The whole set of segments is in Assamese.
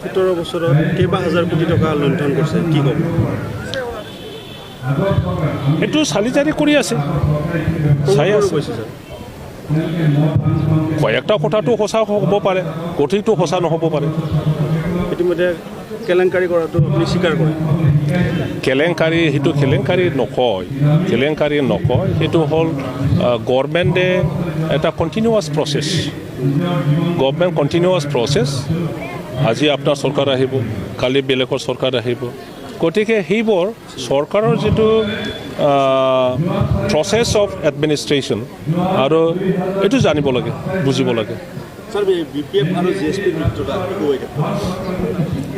17 বছৰত কেইবা হাজাৰ কোটি টকা লুণ্ঠন কৰিছে, কি ক'ব? এইটো চালি জাৰি কৰি আছে, চাই আছে। কয়েকটা কথাটো সঁচা হ'ব পাৰে, কঠিনটো সঁচা নহ'ব পাৰে। ইতিমধ্যে কেলেংকাৰী কৰাটো আপুনি স্বীকাৰ কৰে? সেইটো কেলেংকাৰী নকয়, সেইটো হ'ল গভৰ্ণমেণ্টে এটা কণ্টিনিউৱাছ প্ৰচেছ। আজি আপোনাৰ চৰকাৰ আহিব, কালি বেলেগৰ চৰকাৰ আহিব, গতিকে সেইবোৰ চৰকাৰৰ যিটো প্ৰচেছ অফ এডমিনিষ্ট্ৰেশ্যন আৰু এইটো জানিব লাগে, বুজিব লাগে।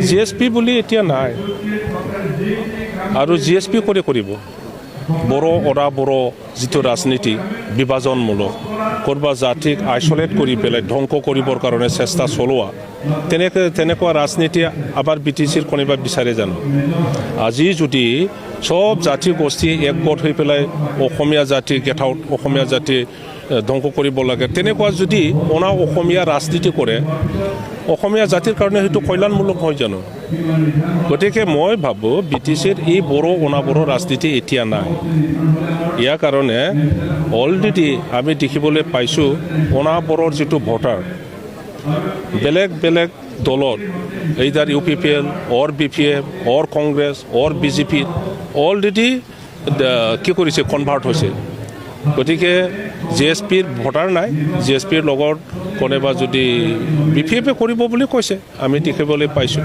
GSP বুলি এতিয়া নাই, আৰু GSP কৰিব বড়ো যিটো ৰাজনীতি বিভাজনমূলক, ক'ৰবা জাতিক আইচলেট কৰি পেলাই ধ্বংস কৰিবৰ কাৰণে চেষ্টা চলোৱা, তেনেকুৱা ৰাজনীতি আবাৰ BTCৰ কোনোবা বিচাৰে জানো? আজি যদি চব জাতি গোষ্ঠী একগোট হৈ পেলাই অসমীয়া জাতি ধ্বংস কৰিব লাগে, তেনেকুৱা যদি অসমীয়া ৰাজনীতি কৰে, অসমীয়া জাতিৰ কাৰণে সেইটো কল্যাণমূলক হয় জানো? গতিকে মই ভাবোঁ BTCৰ এই বড়ো ৰাজনীতি এতিয়া নাই। ইয়াৰ কাৰণে অলৰেডি আমি দেখিবলৈ পাইছোঁ বড়োৰ যিটো ভোটাৰ বেলেগ দলৰ, এইদাৰ UPPL অৰ BPF অৰ কংগ্ৰেছ অৰ BJP অলৰেডি কি কৰিছে, কনভাৰ্ট হৈছে। গতিকে GSPৰ ভোটাৰ নাই, GSPৰ লগত কোনোবা যদি BPF কৰিব বুলি কৈছে, আমি দেখিবলৈ পাইছোঁ।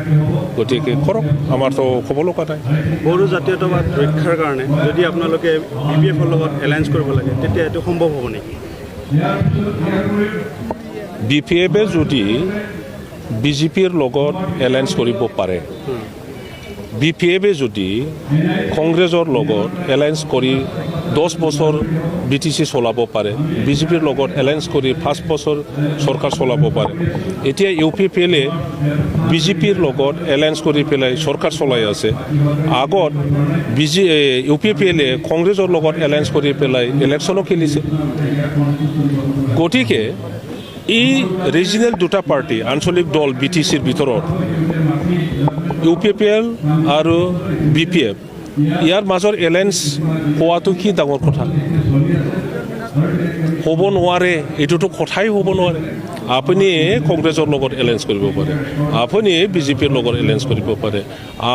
গতিকে কৰক, আমাৰতো ক'ব লগা নাই। বড়ো জাতীয়তাবাদ ৰক্ষাৰ কাৰণে যদি আপোনালোকে BPFৰ লগত এলায়েন্স কৰিব লাগে, তেতিয়া এইটো সম্ভৱ হ'ব নেকি? BPFে যদি BJPৰ লগত এলায়েন্স কৰিব পাৰে, BPFে যদি কংগ্ৰেছৰ লগত এলায়েন্স কৰি 10 বছৰ BTC চলাব পাৰে, BJPৰ লগত এলায়েন্স কৰি 5 বছৰ চৰকাৰ চলাব পাৰে। এতিয়া UPPLে BJPৰ লগত এলায়েন্স কৰি পেলাই চৰকাৰ চলাই আছে। আগত UPPLে কংগ্ৰেছৰ লগত এলায়েন্স কৰি পেলাই ইলেকশ্যনো খেলিছে। গতিকে এই ৰিজনেল দুটা পাৰ্টি, আঞ্চলিক দল BTCৰ ভিতৰত UPPL আৰু BPF, ইয়াৰ মাজৰ এলায়েন্স হোৱাটো কি ডাঙৰ কথা? হ'ব নোৱাৰে, এইটোতো কথাই হ'ব নোৱাৰে। আপুনি কংগ্ৰেছৰ লগত এলায়েন্স কৰিব পাৰে, আপুনি BJPৰ লগত এলায়েন্স কৰিব পাৰে,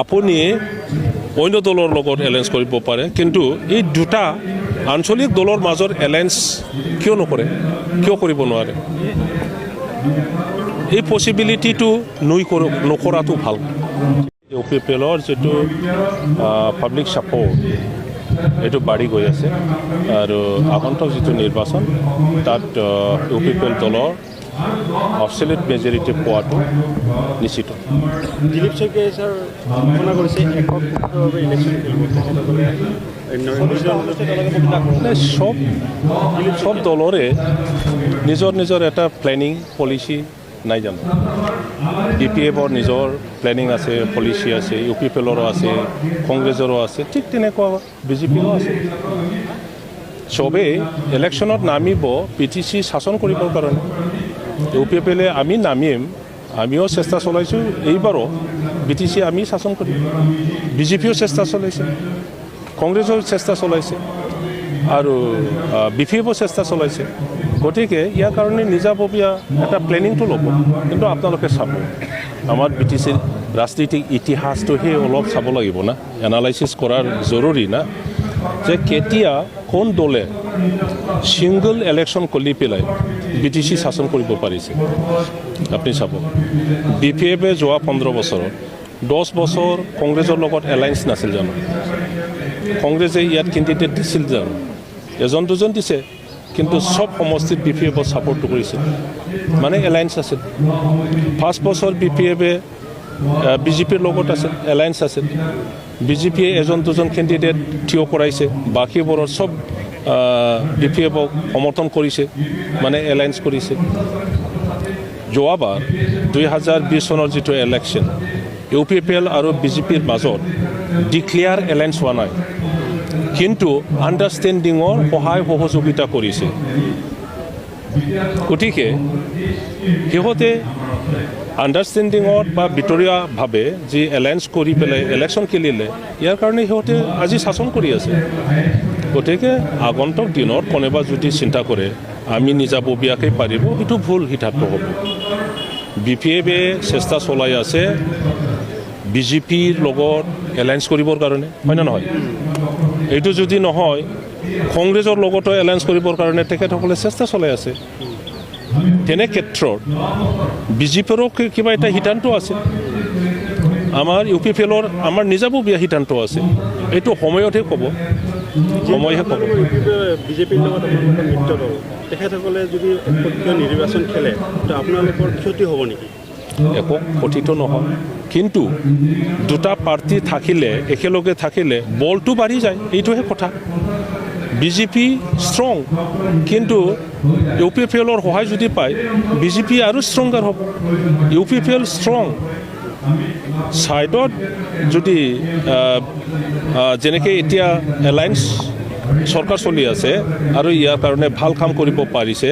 আপুনি অন্য দলৰ লগত এলায়েন্স কৰিব পাৰে, কিন্তু এই দুটা আঞ্চলিক দলৰ মাজৰ এলায়েন্স কিয় নকৰে, কিয় কৰিব নোৱাৰে? এই পচিবিলিটিটো নকৰাটো ভাল। UPPLৰ যিটো পাব্লিক ছাপৰ্ট এইটো বাঢ়ি গৈ আছে, আৰু আগন্তুক যিটো নিৰ্বাচন তাত UPPL দলৰ অবছলিউট মেজৰিটি পোৱাটো নিশ্চিত। দিলীপ শইকীয়াই ছাৰ ঘোষণা কৰিছে এককভাৱে ইলেকশ্যন খেলিব। সব দলৰে নিজৰ এটা প্লেনিং পলিচি নাই জানো? BPFৰ নিজৰ প্লেনিং আছে, পলিচি আছে, UPPLৰো আছে, কংগ্ৰেছৰো আছে, ঠিক তেনেকুৱা BJPৰো আছে। চবেই ইলেকশ্যনত নামিব BTC শাসন কৰিবৰ কাৰণে। UPPLে আমি নামিম, আমিও চেষ্টা চলাইছোঁ, এইবাৰো BTC আমি শাসন কৰিম। BJPও চেষ্টা চলাইছে, কংগ্ৰেছৰ চেষ্টা চলাইছে, আৰু BPFও চেষ্টা চলাইছে। গতিকে ইয়াৰ কাৰণে নিজাববীয়া এটা প্লেনিংটো ল'ব। কিন্তু আপোনালোকে চাব, আমাৰ BTCৰ ৰাজনীতিক ইতিহাসটোহে অলপ চাব লাগিব না, এনালাইচিছ কৰাৰ জৰুৰী না, যে কেতিয়া কোন দলে ছিংগল ইলেকশ্যন কৰি পেলাই BTC শাসন কৰিব পাৰিছে। আপুনি চাব, BPFে যোৱা 15 বছৰত 10 বছৰ কংগ্ৰেছৰ লগত এলায়েন্স নাছিল জানো? কংগ্ৰেছে ইয়াত কেণ্ডিডেট দিছিল জানো? এজন দুজন দিছে, কিন্তু সব সমষ্টিত BPFৰ ছাপৰ্টটো কৰিছিল, মানে এলায়েন্স আছিল। 5 বছৰ BPFে BJPৰ লগত আছিল, এলায়েন্স আছিল। BJPয়ে এজন দুজন কেণ্ডিডেট থিয় কৰাইছে, বাকীবোৰৰ সব BPFক সমৰ্থন কৰিছে, মানে এলায়েন্স কৰিছে। যোৱাবাৰ 2020 চনৰ যিটো ইলেকশ্যন, UPPL আৰু BJPৰ মাজত ডিক্লেয়াৰ এলায়েন্স হোৱা নাই, কিন্তু আণ্ডাৰষ্টেণ্ডিঙৰ সহায় সহযোগিতা কৰিছে। গতিকে সিহঁতে আণ্ডাৰষ্টেণ্ডিঙত বা ভিতৰীয়াভাৱে যি এলায়েন্স কৰি পেলাই ইলেকশ্যন খেলিলে ইয়াৰ কাৰণে সিহঁতে আজি শাসন কৰি আছে গতিকে আগন্তুক দিনত কোনোবা যদি চিন্তা কৰে আমি নিজাববীয়াকৈ পাৰিব সেইটো ভুল সিদ্ধান্ত হ'ব BPFে চেষ্টা চলাই আছে বিজেপিৰ লগত এলায়েন্স কৰিবৰ কাৰণে হয় না নহয় এইটো যদি নহয় কংগ্ৰেছৰ লগতো এলায়েন্স কৰিবৰ কাৰণে তেখেতসকলে চেষ্টা চলাই আছে তেনে ক্ষেত্ৰত বিজেপিৰো কিবা এটা সিদ্ধান্ত আছে আমাৰ UPFলৰ আমাৰ নিজাববীয়া সিদ্ধান্ত আছে এইটো সময়তহে ক'ব সময়হে ক'ব বিজেপিৰ লগত আপোনালোকৰ মিত্ৰ দল তেখেতসকলে যদি একপক্ষীয় নিৰ্বাচন খেলে তো আপোনালোকৰ ক্ষতি হ'ব নেকি একো ক্ষতিটো নহয় কিন্তু দুটা পাৰ্টি থাকিলে একেলগে থাকিলে বলটো বাঢ়ি যায় এইটোহে কথা বিজেপি ষ্ট্ৰং কিন্তু UPFলৰ সহায় যদি পায় বিজেপি আৰু ষ্ট্ৰংগাৰ হ'ব UPFL ষ্ট্ৰং ছাইডত যদি যেনেকৈ এতিয়া এলায়েন্স চৰকাৰ চলি আছে আৰু ইয়াৰ কাৰণে ভাল কাম কৰিব পাৰিছে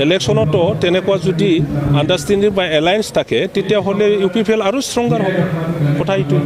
ইলেকশ্যনতো তেনেকুৱা যদি আণ্ডাৰষ্টেণ্ডিং বা এলায়েন্স থাকে তেতিয়াহ'লে UPFL আৰু ষ্ট্ৰংগাৰ হ'ব কথা এইটো